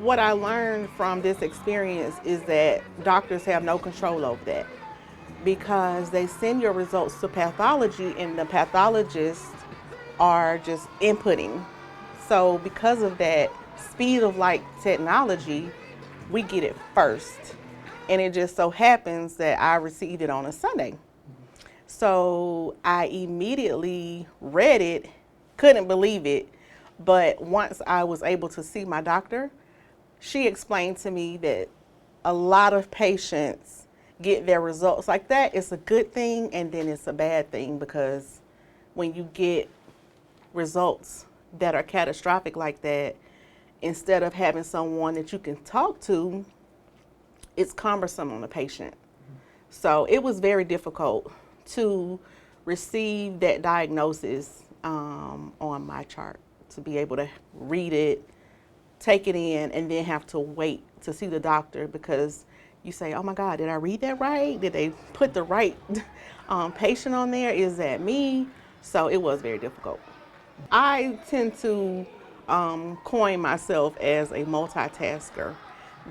what I learned from this experience is that doctors have no control over that because they send your results to pathology and the pathologists are just inputting. So because of that speed of light technology, we get it first. And it just so happens that I received it on a Sunday. So I immediately read it, couldn't believe it. But once I was able to see my doctor, she explained to me that a lot of patients get their results like that. It's a good thing and then it's a bad thing because when you get results that are catastrophic like that, instead of having someone that you can talk to, it's cumbersome on the patient. So it was very difficult to receive that diagnosis on my chart, to be able to read it, take it in, and then have to wait to see the doctor because you say, oh my God, did I read that right? Did they put the right patient on there? Is that me? So it was very difficult. I tend to coin myself as a multitasker.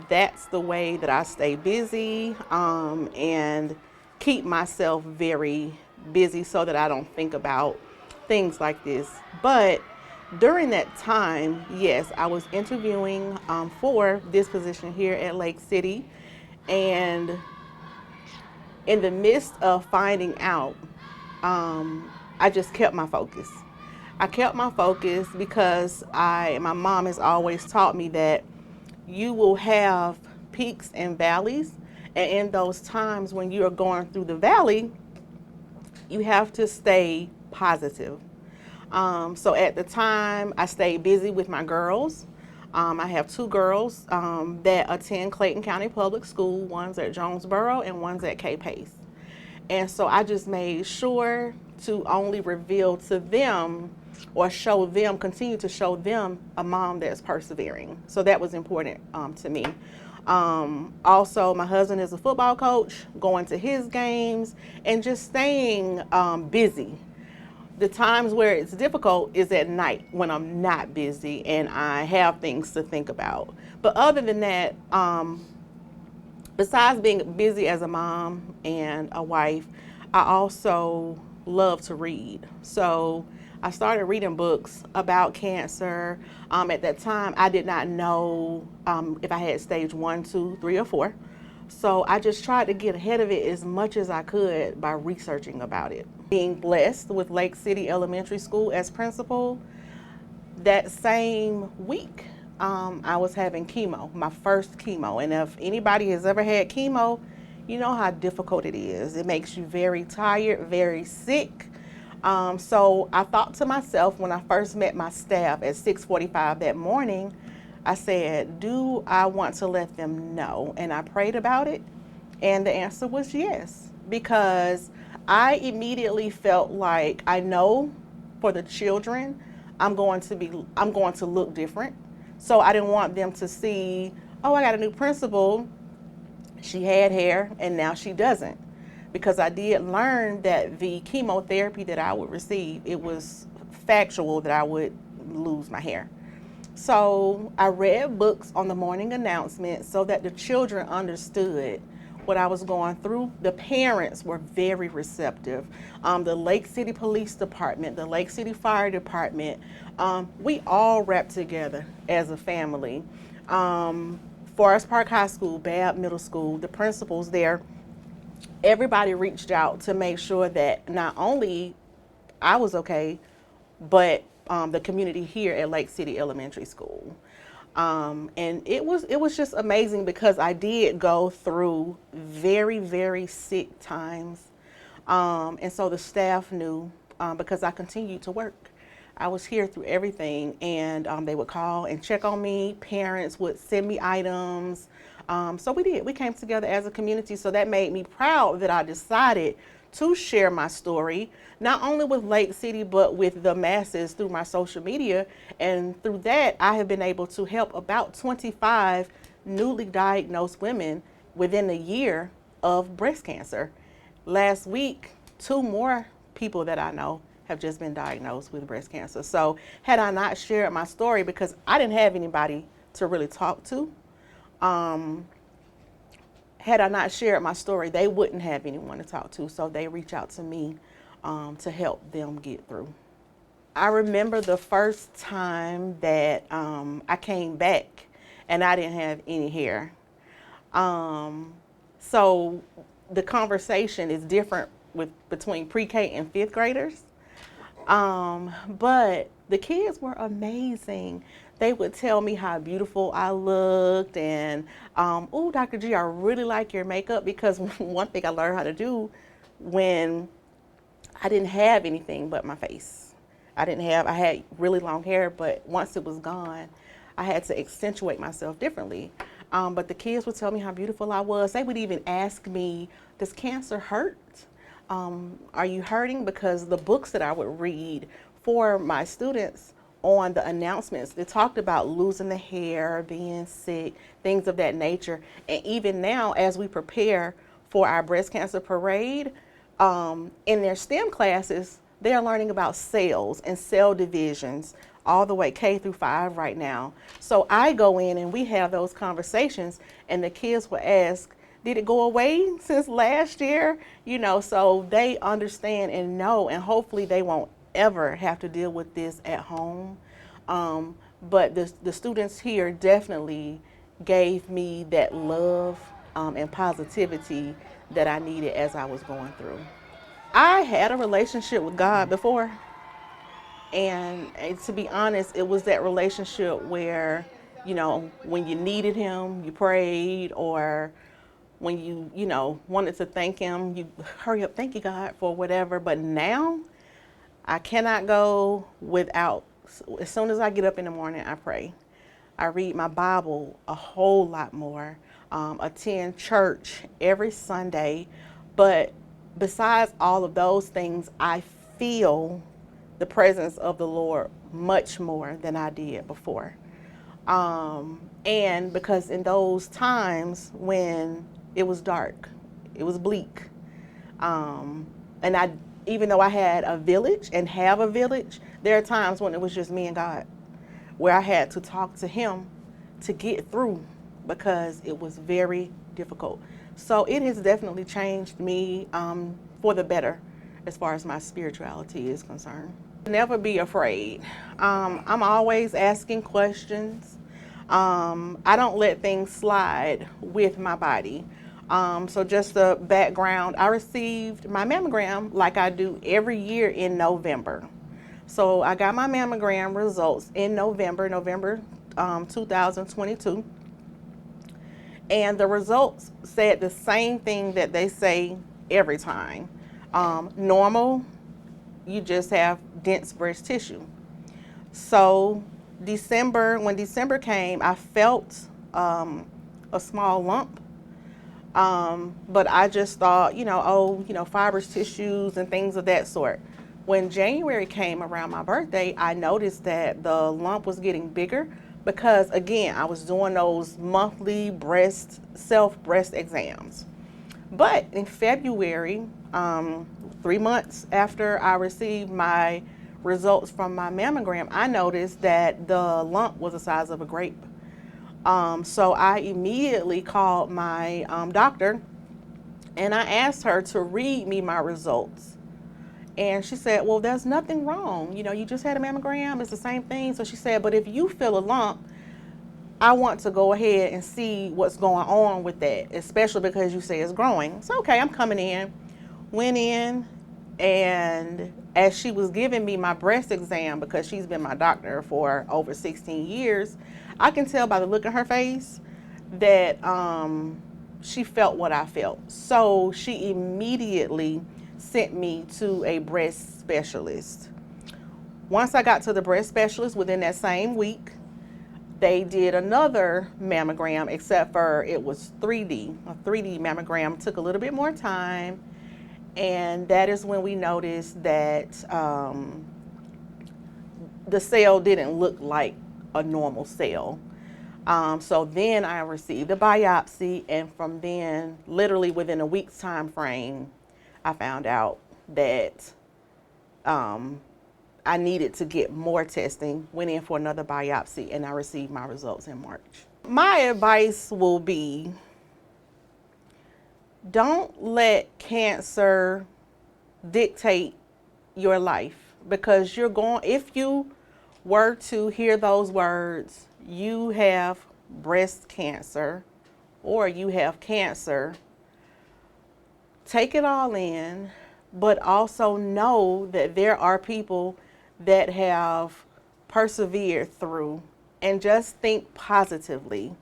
That's the way that I stay busy and keep myself very busy so that I don't think about things like this. But during that time, yes, I was interviewing for this position here at Lake City. And in the midst of finding out, I just kept my focus. I kept my focus because my mom has always taught me that you will have peaks and valleys. And in those times when you are going through the valley, you have to stay positive. So at the time, I stayed busy with my girls. I have two girls that attend Clayton County Public School. One's at Jonesboro and one's at K-Pace. And so I just made sure to only reveal to them or show them, continue to show them a mom that's persevering. So that was important to me. Also, my husband is a football coach, going to his games and just staying busy. The times where it's difficult is at night when I'm not busy and I have things to think about. But other than that, besides being busy as a mom and a wife, I also love to read. So I started reading books about cancer. At that time, I did not know if I had stage 1, 2, 3, or 4. So I just tried to get ahead of it as much as I could by researching about it. Being blessed with Lake City Elementary School as principal, that same week, I was having chemo, my first chemo. And if anybody has ever had chemo, you know how difficult it is. It makes you very tired, very sick. So I thought to myself when I first met my staff at 6:45 that morning, I said, do I want to let them know? And I prayed about it, and the answer was yes, because I immediately felt like I know for the children, I'm going to look different. So I didn't want them to see, oh, I got a new principal. She had hair and now she doesn't. Because I did learn that the chemotherapy that I would receive, it was factual that I would lose my hair. So I read books on the morning announcement so that the children understood what I was going through. The parents were very receptive. The Lake City Police Department, the Lake City Fire Department, we all wrapped together as a family. Forest Park High School, Babb Middle School, the principals there, everybody reached out to make sure that not only I was okay, but the community here at Lake City Elementary School. And it was just amazing because I did go through very, very sick times. And so the staff knew because I continued to work. I was here through everything, and they would call and check on me. Parents would send me items. So we came together as a community. So that made me proud that I decided to share my story, not only with Lake City, but with the masses through my social media. And through that, I have been able to help about 25 newly diagnosed women within a year of breast cancer. Last week, 2 more people that I know have just been diagnosed with breast cancer. So had I not shared my story, because I didn't have anybody to really talk to. Had I not shared my story, they wouldn't have anyone to talk to, so they reach out to me to help them get through. I remember the first time that I came back and I didn't have any hair. So the conversation is different between pre-K and fifth graders. But the kids were amazing. They would tell me how beautiful I looked and, oh, Dr. G, I really like your makeup, because one thing I learned how to do when I didn't have anything but my face. I had really long hair, but once it was gone, I had to accentuate myself differently. But the kids would tell me how beautiful I was. They would even ask me, does cancer hurt? Are you hurting? Because the books that I would read for my students on the announcements, they talked about losing the hair, being sick, things of that nature. And even now, as we prepare for our breast cancer parade, in their STEM classes, they're learning about cells and cell divisions, all the way K through 5 right now. So I go in and we have those conversations, and the kids will ask, did it go away since last year? So they understand and know, and hopefully they won't ever have to deal with this at home. But the students here definitely gave me that love and positivity that I needed as I was going through. I had a relationship with God before, and to be honest, it was that relationship where, when you needed him, you prayed, or when you wanted to thank him, you hurry up, thank you, God, for whatever. But now I cannot go without, as soon as I get up in the morning, I pray. I read my Bible a whole lot more, attend church every Sunday. But besides all of those things, I feel the presence of the Lord much more than I did before. And because in those times when it was dark, it was bleak, and even though I had a village and have a village, there are times when it was just me and God, where I had to talk to him to get through, because it was very difficult. So it has definitely changed me for the better as far as my spirituality is concerned. Never be afraid. I'm always asking questions. I don't let things slide with my body. So just the background, I received my mammogram like I do every year in November. So I got my mammogram results in November 2022. And the results said the same thing that they say every time. Normal, you just have dense breast tissue. So when December came, I felt a small lump. But I just thought, fibrous tissues and things of that sort. When January came around my birthday, I noticed that the lump was getting bigger, because again, I was doing those monthly self breast exams. But in February, 3 months after I received my results from my mammogram, I noticed that the lump was the size of a grape. So I immediately called my doctor, and I asked her to read me my results. And she said, well, there's nothing wrong. You just had a mammogram. It's the same thing. So she said, but if you feel a lump, I want to go ahead and see what's going on with that, especially because you say it's growing. So, okay, I'm coming in. Went in, and as she was giving me my breast exam, because she's been my doctor for over 16 years, I can tell by the look on her face that she felt what I felt. So she immediately sent me to a breast specialist. Once I got to the breast specialist, within that same week, they did another mammogram, except for it was 3D. A 3D mammogram took a little bit more time, and that is when we noticed that the cell didn't look like a normal cell. So then I received a biopsy, and from then, literally within a week's time frame, I found out that I needed to get more testing, went in for another biopsy, and I received my results in March. My advice will be, don't let cancer dictate your life, because if you were to hear those words, you have breast cancer or you have cancer, take it all in, but also know that there are people that have persevered through, and just think positively.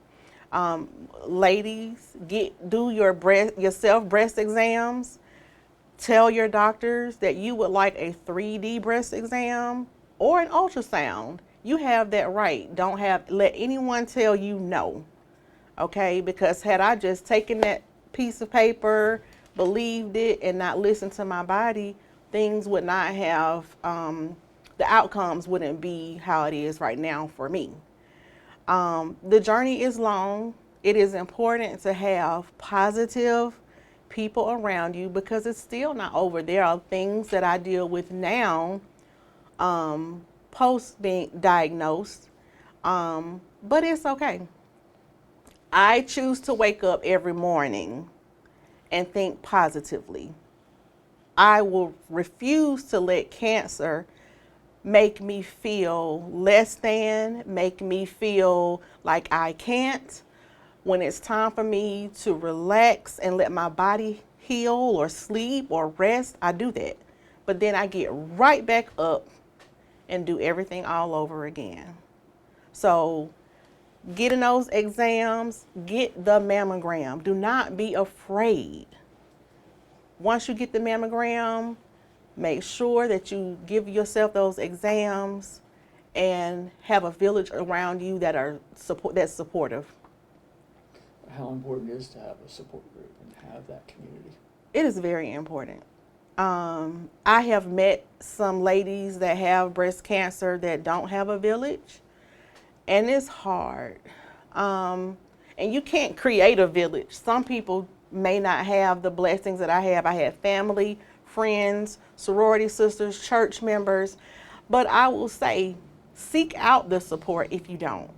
Ladies, do your self breast exams. Tell your doctors that you would like a 3D breast exam or an ultrasound. You have that right. Don't let anyone tell you no. Okay? Because had I just taken that piece of paper, believed it, and not listened to my body, things would not have, the outcomes wouldn't be how it is right now for me. The journey is long. It is important to have positive people around you, because it's still not over. There are things that I deal with now, post being diagnosed, but it's okay. I choose to wake up every morning and think positively. I will refuse to let cancer make me feel less than, make me feel like I can't. When it's time for me to relax and let my body heal or sleep or rest, I do that. But then I get right back up and do everything all over again. So getting those exams, get the mammogram. Do not be afraid. Once you get the mammogram, make sure that you give yourself those exams and have a village around you that's supportive. How important it is to have a support group and have that community? It is very important. I have met some ladies that have breast cancer that don't have a village, and it's hard. And you can't create a village. Some people may not have the blessings that I have. I have family, friends, sorority sisters, church members, but I will say, seek out the support if you don't.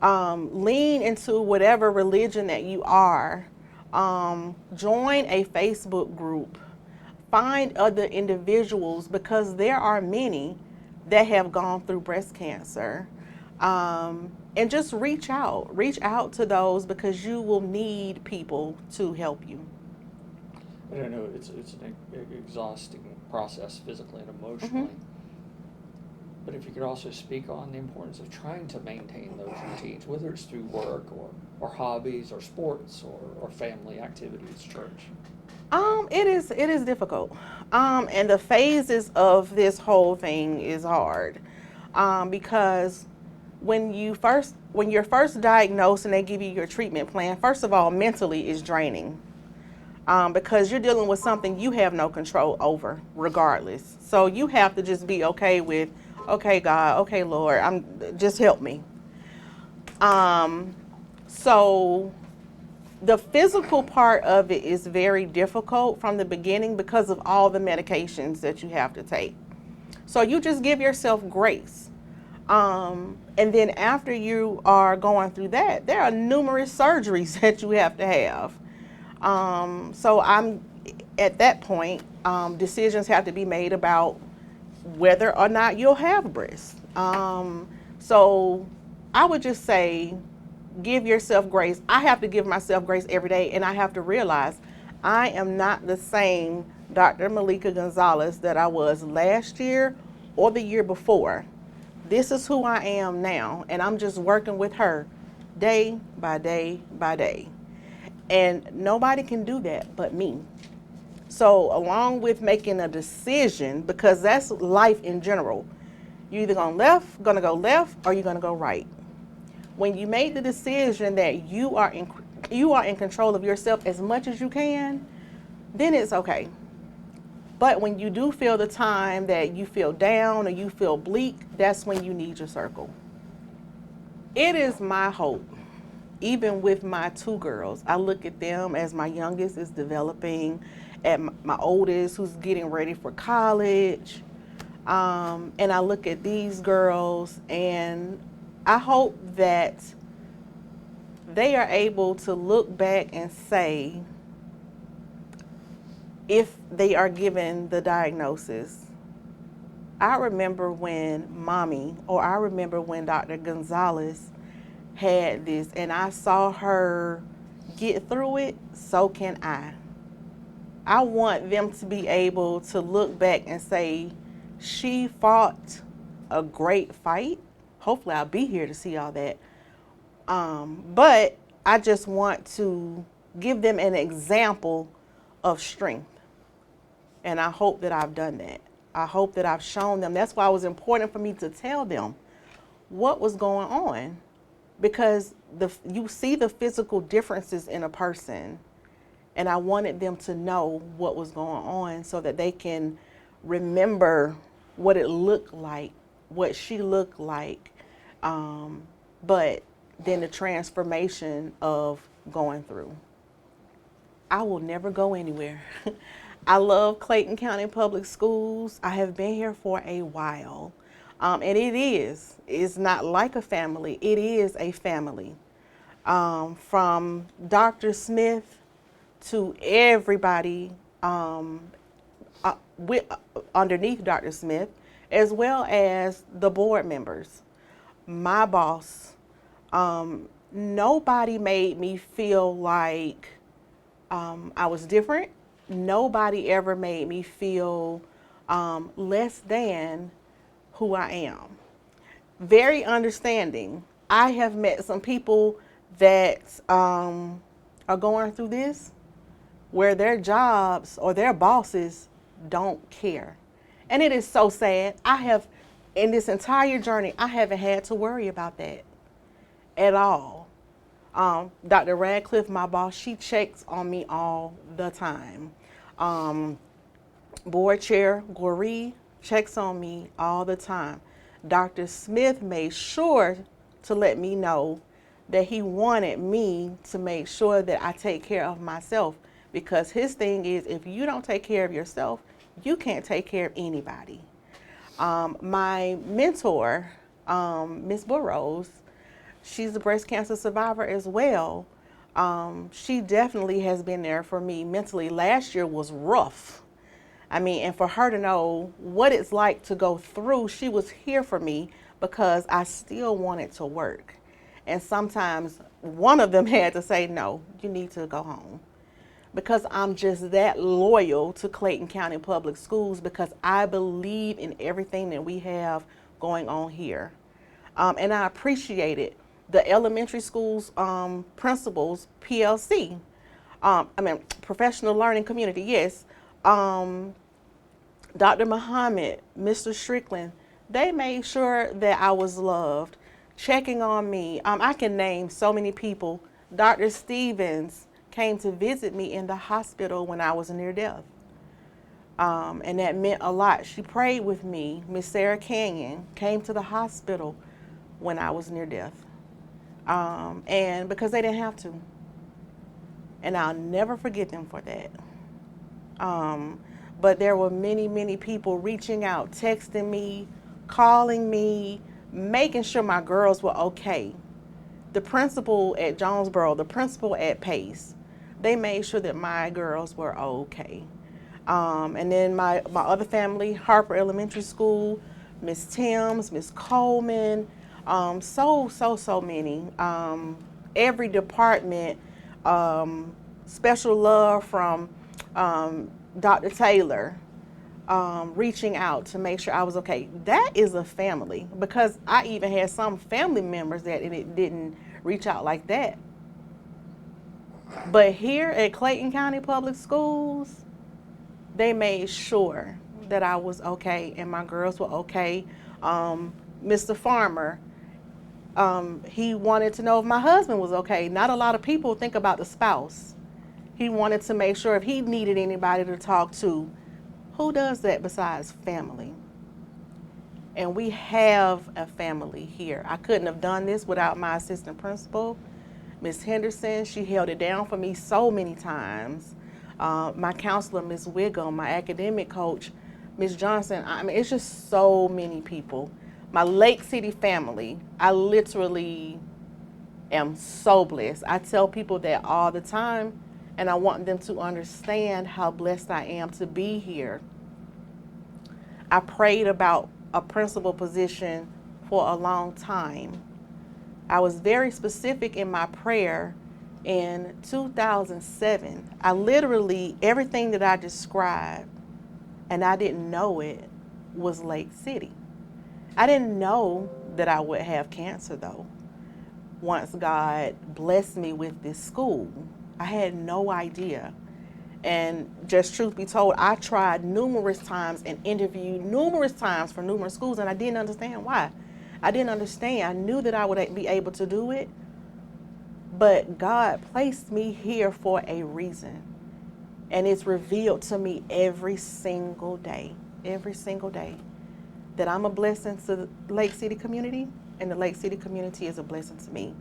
Lean into whatever religion that you are. Join a Facebook group. Find other individuals, because there are many that have gone through breast cancer. And just reach out. Reach out to those, because you will need people to help you. I don't know, it's an exhausting process physically and emotionally. Mm-hmm. But if you could also speak on the importance of trying to maintain those routines, whether it's through work or hobbies or sports or family activities, church. It is difficult. And the phases of this whole thing is hard. Because when you're first diagnosed and they give you your treatment plan, first of all, mentally is draining. Because you're dealing with something you have no control over, regardless. So you have to just be okay with, okay, God, okay, Lord, just help me. So the physical part of it is very difficult from the beginning because of all the medications that you have to take. So you just give yourself grace. And then after you are going through that, there are numerous surgeries that you have to have. So I'm at that point, decisions have to be made about whether or not you'll have breasts. So I would just say, give yourself grace. I have to give myself grace every day, and I have to realize I am not the same Dr. Malika Gonzales that I was last year or the year before. This is who I am now, and I'm just working with her day by day by day. And nobody can do that but me. So along with making a decision, because that's life in general, you're either gonna go left or you're gonna go right. When you make the decision that you are in control of yourself as much as you can, then it's okay. But when you do feel the time that you feel down or you feel bleak, that's when you need your circle. It is my hope, even with my two girls, I look at them as my youngest is developing, at my oldest who's getting ready for college. And I look at these girls, and I hope that they are able to look back and say, if they are given the diagnosis, I remember when mommy, or I remember when Dr. Gonzales had this and I saw her get through it, so can I. I want them to be able to look back and say, she fought a great fight. Hopefully I'll be here to see all that. But I just want to give them an example of strength. And I hope that I've done that. I hope that I've shown them. That's why it was important for me to tell them what was going on. Because you see the physical differences in a person. And I wanted them to know what was going on so that they can remember what it looked like, what she looked like, but then the transformation of going through. I will never go anywhere. I love Clayton County Public Schools. I have been here for a while. And it's not like a family, it is a family. From Dr. Smith to everybody underneath Dr. Smith, as well as the board members. My boss, nobody made me feel like I was different. Nobody ever made me feel less than who I am. Very understanding. I have met some people that are going through this where their jobs or their bosses don't care. And it is so sad. In this entire journey, I haven't had to worry about that at all. Dr. Radcliffe, my boss, she checks on me all the time. Board Chair Goree checks on me all the time. Dr. Smith made sure to let me know that he wanted me to make sure that I take care of myself, because his thing is, if you don't take care of yourself, you can't take care of anybody. My mentor, Miss Burrows, she's a breast cancer survivor as well. She definitely has been there for me mentally. Last year was rough. And for her to know what it's like to go through, she was here for me because I still wanted to work. And sometimes one of them had to say, no, you need to go home. Because I'm just that loyal to Clayton County Public Schools, because I believe in everything that we have going on here. And I appreciate it. The elementary schools principals, PLC, professional learning community, yes. Dr. Muhammad, Mr. Strickland, they made sure that I was loved, checking on me. I can name so many people. Dr. Stevens came to visit me in the hospital when I was near death. And that meant a lot. She prayed with me. Miss Sarah Canyon came to the hospital when I was near death. And because they didn't have to. And I'll never forget them for that. But there were many, many people reaching out, texting me, calling me, making sure my girls were okay. The principal at Jonesboro, the principal at Pace, they made sure that my girls were okay. And then my other family, Harper Elementary School, Miss Timms, Miss Coleman, so many. Every department, special love from Dr. Taylor, reaching out to make sure I was okay. That is a family, because I even had some family members that it didn't reach out like that. But here at Clayton County Public Schools, they made sure that I was okay and my girls were okay. Mr. Farmer, he wanted to know if my husband was okay. Not a lot of people think about the spouse. He wanted to make sure if he needed anybody to talk to. Who does that besides family? And we have a family here. I couldn't have done this without my assistant principal, Miss Henderson. She held it down for me so many times. My counselor, Miss Wiggum, my academic coach, Miss Johnson, I mean, it's just so many people. My Lake City family, I literally am so blessed. I tell people that all the time, and I want them to understand how blessed I am to be here. I prayed about a principal position for a long time. I was very specific in my prayer in 2007. I literally, everything that I described, and I didn't know it, was Lake City. I didn't know that I would have cancer though. Once God blessed me with this school, I had no idea. And just truth be told, I tried numerous times and interviewed numerous times for numerous schools, and I didn't understand why. I didn't understand. I knew that I would be able to do it, but God placed me here for a reason. And it's revealed to me every single day, that I'm a blessing to the Lake City community, and the Lake City community is a blessing to me.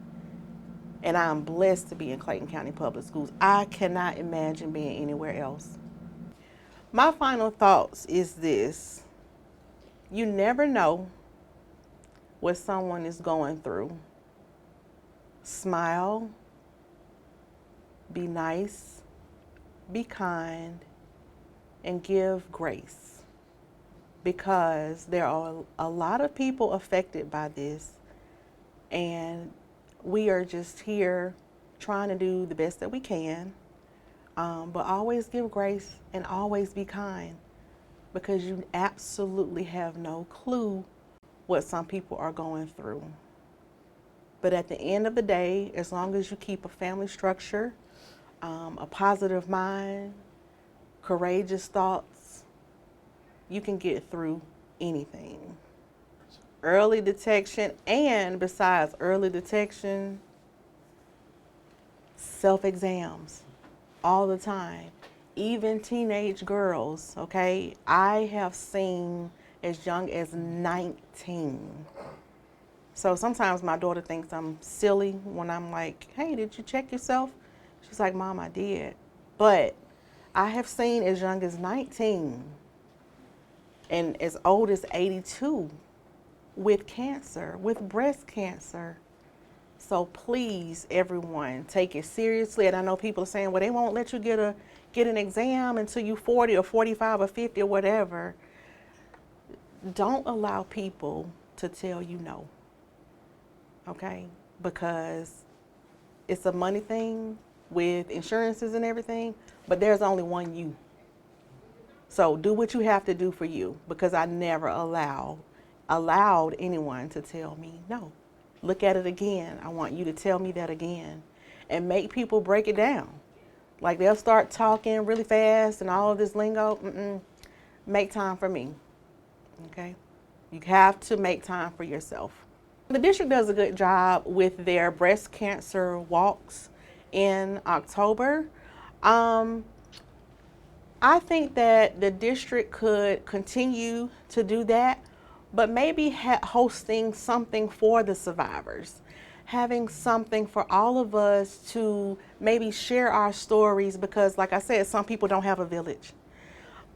And I'm blessed to be in Clayton County Public Schools. I cannot imagine being anywhere else. My final thoughts is this. You never know what someone is going through. Smile, be nice, be kind, and give grace. Because there are a lot of people affected by this, and we are just here trying to do the best that we can, but always give grace and always be kind, because you absolutely have no clue what some people are going through. But at the end of the day, as long as you keep a family structure, a positive mind, courageous thoughts, you can get through anything. Early detection, and besides early detection, self-exams all the time. Even teenage girls, okay? I have seen as young as 19. So sometimes my daughter thinks I'm silly when I'm like, hey, did you check yourself? She's like, Mom, I did. But I have seen as young as 19 and as old as 82 with cancer, with breast cancer. So please, everyone, take it seriously. And I know people are saying, well, they won't let you get an exam until you're 40 or 45 or 50 or whatever. Don't allow people to tell you no, okay? Because it's a money thing with insurances and everything, but there's only one you. So do what you have to do for you, because I never allowed anyone to tell me no. Look at it again. I want you to tell me that again, and make people break it down. Like they'll start talking really fast and all of this lingo. Make time for me, okay? You have to make time for yourself. The district does a good job with their breast cancer walks in October. I think that the district could continue to do that, but maybe hosting something for the survivors, having something for all of us to maybe share our stories, because like I said, some people don't have a village.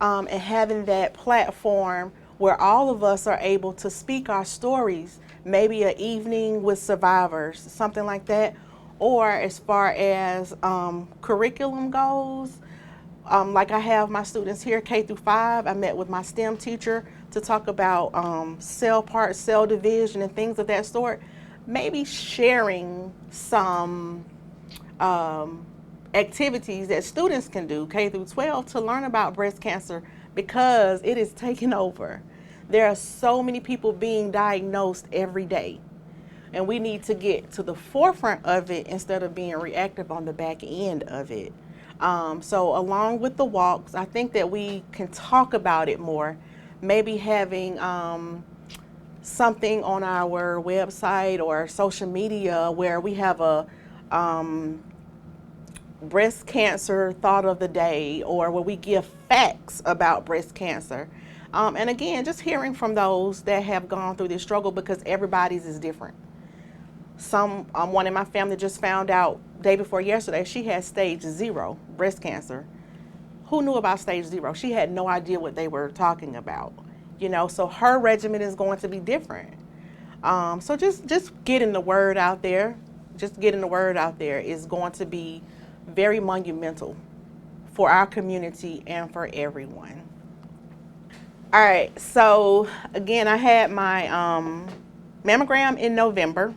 And having that platform where all of us are able to speak our stories, maybe an evening with survivors, something like that. Or as far as curriculum goes, like I have my students here, K through 5, I met with my STEM teacher to talk about cell division and things of that sort. Maybe sharing some activities that students can do, K through 12, to learn about breast cancer, because it is taking over. There are so many people being diagnosed every day, and we need to get to the forefront of it instead of being reactive on the back end of it. So along with the walks, I think that we can talk about it more, maybe having something on our website or social media where we have a breast cancer thought of the day, or where we give facts about breast cancer. And again, just hearing from those that have gone through this struggle, because everybody's is different. One in my family just found out day before yesterday she had stage 0 breast cancer. who knew about stage 0? She had no idea what they were talking about, so her regimen is going to be different. So just getting the word out there, is going to be very monumental for our community and for everyone. All right, so again, I had my mammogram in November,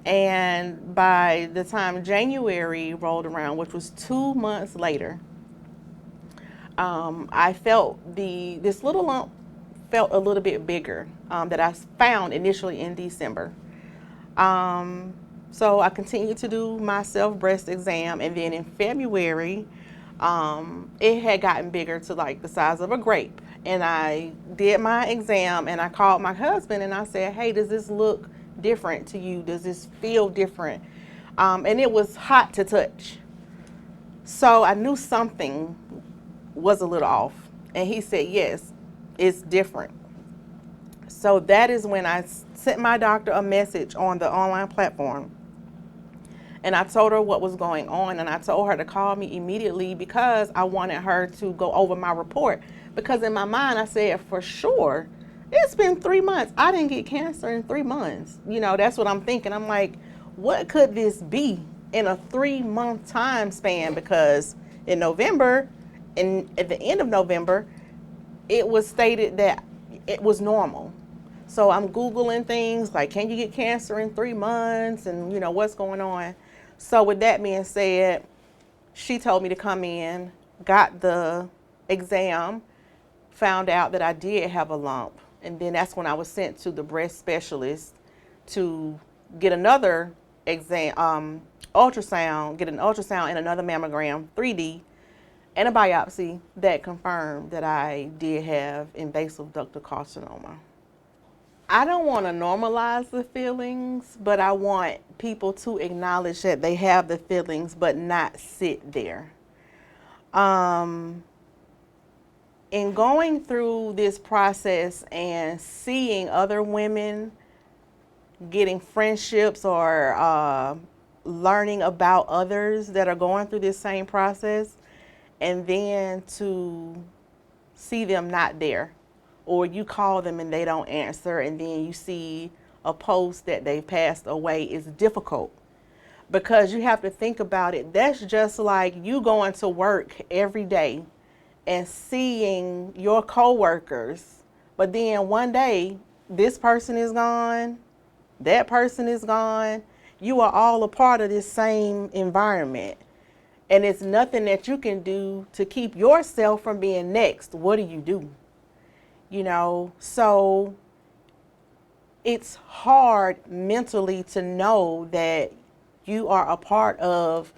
and by the time January rolled around, which was 2 months later, I felt this little lump felt a little bit bigger that I found initially in December. So I continued to do my self-breast exam, and then in February, it had gotten bigger to like the size of a grape. And I did my exam, and I called my husband, and I said, hey, does this look different to you? Does this feel different? And it was hot to touch. So I knew something was a little off. And he said, yes, it's different. So that is when I sent my doctor a message on the online platform. And I told her what was going on, and I told her to call me immediately because I wanted her to go over my report. Because in my mind, I said, for sure, it's been 3 months. I didn't get cancer in 3 months. That's what I'm thinking. I'm like, what could this be in a 3-month time span? Because in November, and at the end of November, it was stated that it was normal. So I'm Googling things like, can you get cancer in 3 months? And what's going on? So with that being said, she told me to come in, got the exam, found out that I did have a lump. And then that's when I was sent to the breast specialist to get another exam, ultrasound, get an ultrasound and another mammogram, 3D, and a biopsy that confirmed that I did have invasive ductal carcinoma. I don't want to normalize the feelings, but I want people to acknowledge that they have the feelings, but not sit there. In going through this process and seeing other women getting friendships or learning about others that are going through this same process, and then to see them not there, or you call them and they don't answer, and then you see a post that they've passed away, is difficult. Because you have to think about it. That's just like you going to work every day and seeing your coworkers, but then one day this person is gone, that person is gone. You are all a part of this same environment. And it's nothing that you can do to keep yourself from being next. What do you do? So it's hard mentally to know that you are a part of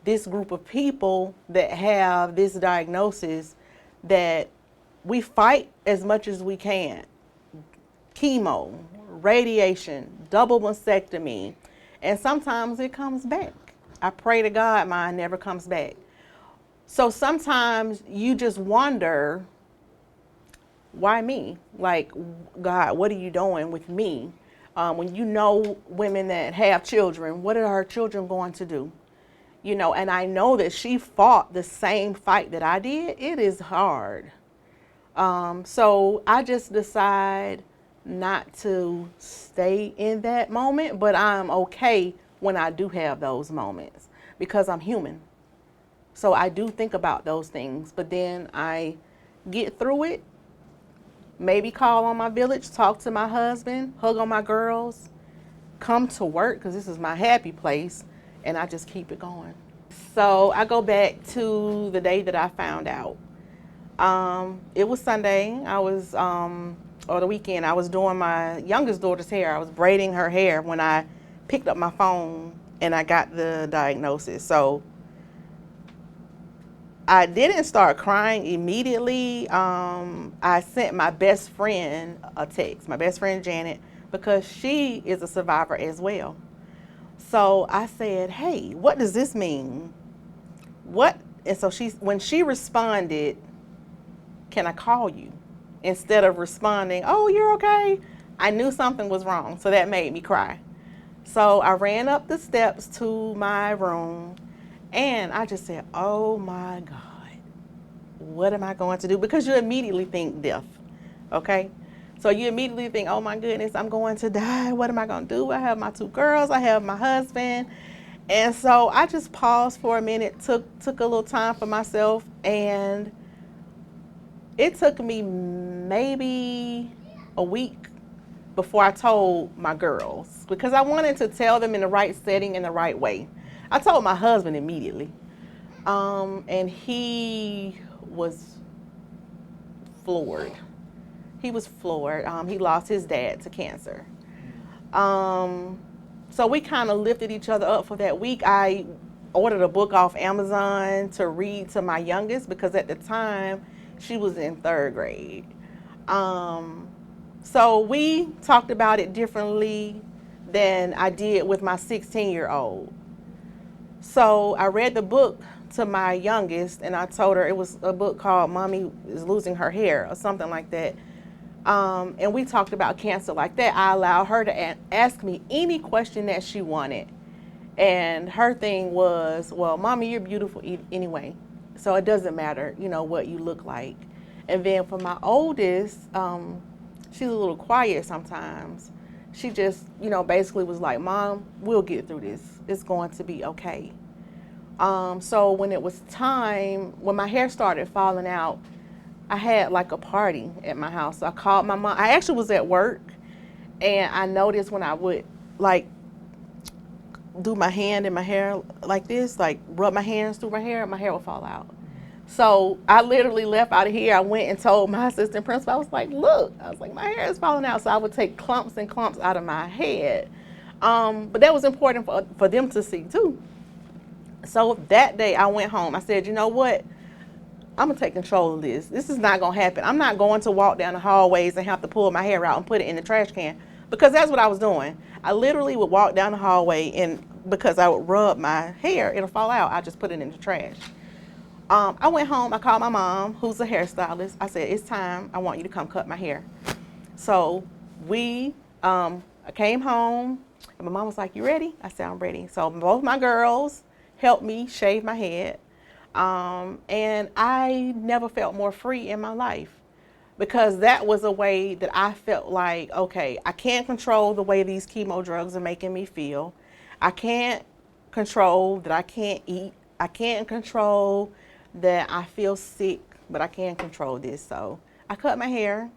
this group of people that have this diagnosis, that we fight as much as we can. Chemo, radiation, double mastectomy, and sometimes it comes back. I pray to God mine never comes back. So sometimes you just wonder, why me? Like, God, what are you doing with me? When you know women that have children, what are her children going to do? And I know that she fought the same fight that I did. It is hard. So I just decide not to stay in that moment, but I'm okay when I do have those moments because I'm human. So I do think about those things, but then I get through it, maybe call on my village, talk to my husband, hug on my girls, come to work because this is my happy place, and I just keep it going. So I go back to the day that I found out. It was Sunday. Or the weekend, I was doing my youngest daughter's hair. I was braiding her hair when I picked up my phone and I got the diagnosis. So I didn't start crying immediately. I sent my best friend a text, my best friend Janet, because she is a survivor as well. So I said, hey, what does this mean? And so when she responded, can I call you? Instead of responding, oh, you're okay, I knew something was wrong. So that made me cry. So I ran up the steps to my room and I just said, oh my God, what am I going to do? Because you immediately think death, okay? So you immediately think, oh my goodness, I'm going to die. What am I going to do? I have my 2 girls. I have my husband. And so I just paused for a minute, took a little time for myself, and it took me maybe a week before I told my girls, because I wanted to tell them in the right setting, in the right way. I told my husband immediately, and he was floored. He was floored. He lost his dad to cancer. So we kind of lifted each other up for that week. I ordered a book off Amazon to read to my youngest, because at the time she was in 3rd grade. So we talked about it differently than I did with my 16-year-old. So I read the book to my youngest, and I told her, it was a book called Mommy is Losing Her Hair or something like that. And we talked about cancer like that. I allowed her to ask me any question that she wanted. And her thing was, well, Mommy, you're beautiful anyway, so it doesn't matter, what you look like. And then for my oldest, she's a little quiet sometimes. She just, basically was like, Mom, we'll get through this. It's going to be okay. So when it was time, when my hair started falling out, I had like a party at my house. So I called my mom. I actually was at work, and I noticed when I would like do my hand in my hair like this, like rub my hands through my hair would fall out. So I literally left out of here. I went and told my assistant principal. I was like, look, my hair is falling out. So I would take clumps and clumps out of my head. But that was important for them to see too. So that day I went home. I said, you know what? I'm going to take control of this. This is not going to happen. I'm not going to walk down the hallways and have to pull my hair out and put it in the trash can, because that's what I was doing. I literally would walk down the hallway, and because I would rub my hair, it'll fall out. I just put it in the trash. I went home. I called my mom, who's a hairstylist. I said, it's time. I want you to come cut my hair. So I came home, and my mom was like, you ready? I said, I'm ready. So both my girls helped me shave my head. And I never felt more free in my life, because that was a way that I felt like, okay, I can't control the way these chemo drugs are making me feel. I can't control that I can't eat. I can't control that I feel sick, but I can control this. So I cut my hair.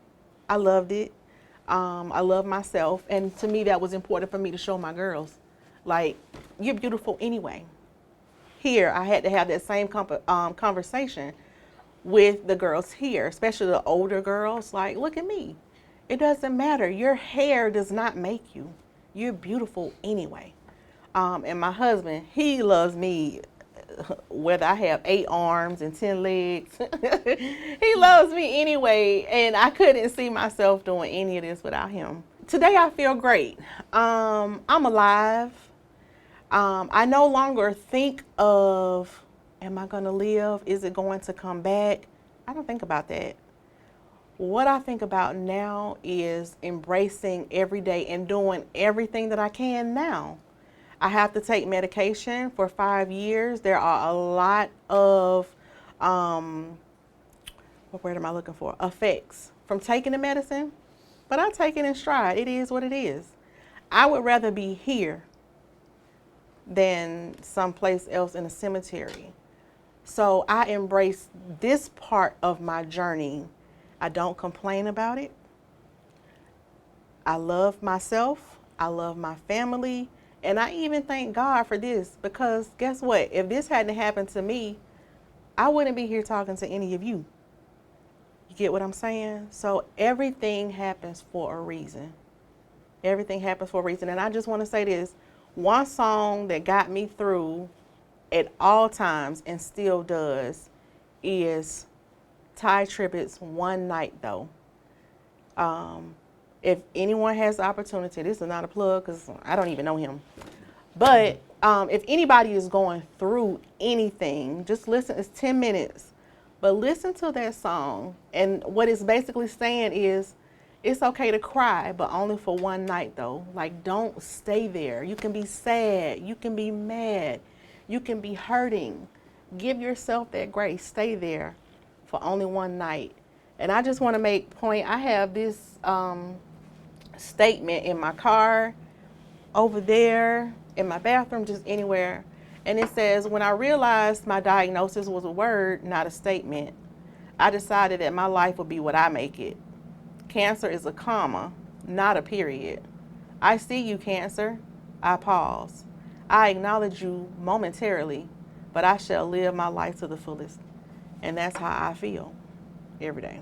I loved it. I love myself. And to me, that was important for me to show my girls, like, you're beautiful anyway. Here, I had to have that same conversation with the girls here, especially the older girls. Like, look at me. It doesn't matter. Your hair does not make you. You're beautiful anyway. And my husband, he loves me whether I have 8 arms and 10 legs. He loves me anyway, and I couldn't see myself doing any of this without him. Today I feel great. I'm alive. I no longer think of, am I going to live? Is it going to come back? I don't think about that. What I think about now is embracing every day and doing everything that I can now. I have to take medication for 5 years. There are a lot of, what word am I looking for? Effects from taking the medicine, but I take it in stride. It is what it is. I would rather be here than someplace else in a cemetery. So I embrace this part of my journey. I don't complain about it. I love myself. I love my family. And I even thank God for this, because guess what? If this hadn't happened to me, I wouldn't be here talking to any of you. You get what I'm saying? So everything happens for a reason. Everything happens for a reason. And I just want to say this. One song that got me through at all times and still does is Ty Tribbett's One Night Though. If anyone has the opportunity, this is not a plug because I don't even know him, but if anybody is going through anything, just listen. It's 10 minutes, but listen to that song. And what it's basically saying is, it's okay to cry, but only for one night though. Like, don't stay there. You can be sad. You can be mad. You can be hurting. Give yourself that grace. Stay there for only one night. And I just want to make point, I have this statement in my car, over there, in my bathroom, just anywhere. And it says, when I realized my diagnosis was a word, not a statement, I decided that my life would be what I make it. Cancer is a comma, not a period. I see you, cancer. I pause. I acknowledge you momentarily, but I shall live my life to the fullest. And that's how I feel every day.